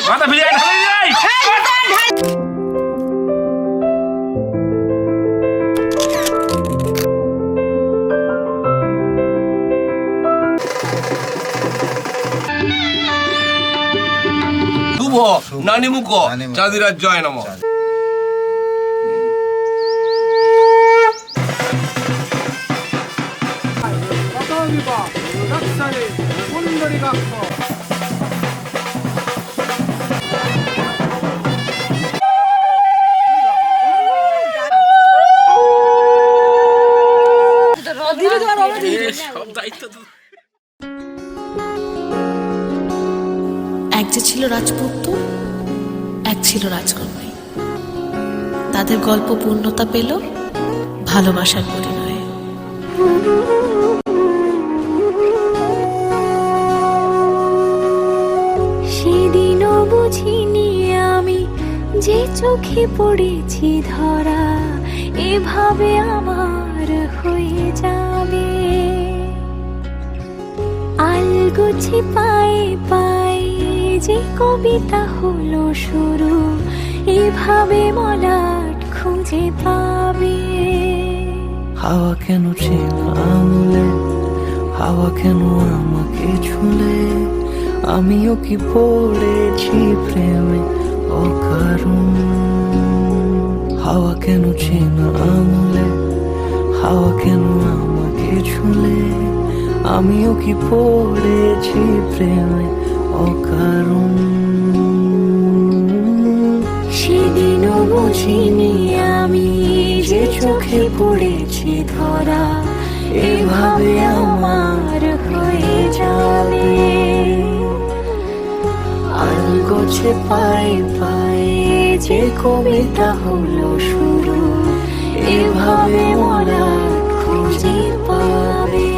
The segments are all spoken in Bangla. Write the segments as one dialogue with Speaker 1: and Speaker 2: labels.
Speaker 1: মাথা ফিরে শুভ নানি মুখ চাঁদিরাজ জয় নম।
Speaker 2: এক যে ছিল রাজপুত্র, এক ছিল রাজকন্যা। তাদের গল্প পূর্ণতা পেল ভালোবাসার পরিণয়ে।
Speaker 3: সেদিনও বুঝিনি আমি যে চোখে পড়েছি ধরা, এভাবে আমার হয়ে যাবে। আলগোছে পায়ে পায়ে যে কবিতা হলো শুরু, এভাবে মলাট খুঁজে পাবে।
Speaker 4: হাওয়া কেন ছিল আঙুলে, হাওয়া কেন আমাকে ছুলে, আমিও কি পড়েছি প্রেমে অকারণ। হাওয়া কেন ছিল আঙুলে, হাওয়া কেন আমাকে ছুলে, আমিও কি পড়েছি প্রেমে অকারণ।
Speaker 3: সেদিনও বুঝিনি আমি যে চোখে পড়েছি ধরা, এভাবে আমার হয়ে যাবে। আলগোছে পায়ে পায়ে যে কবিতা হলো শুরু, এভাবে মোরা খুঁজে পাবে।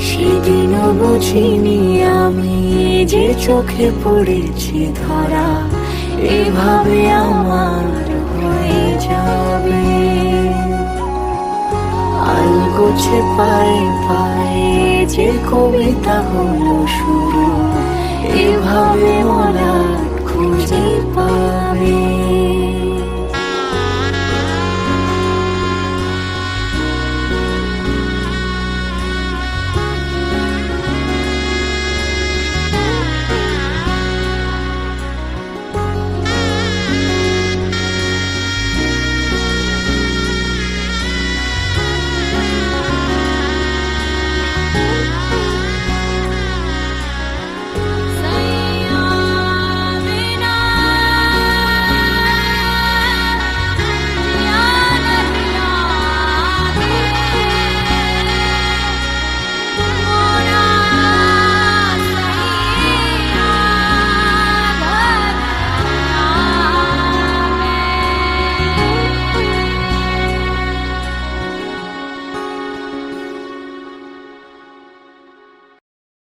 Speaker 3: সেদিনও বুঝিনি আমি যে চোখে পড়েছি ধরা, এভাবে আমার হয়ে যাবে। আলগোছে পায়ে পায়ে যে কবিতা হলো শুরু, এভাবে মোরা খুঁজে পাবে।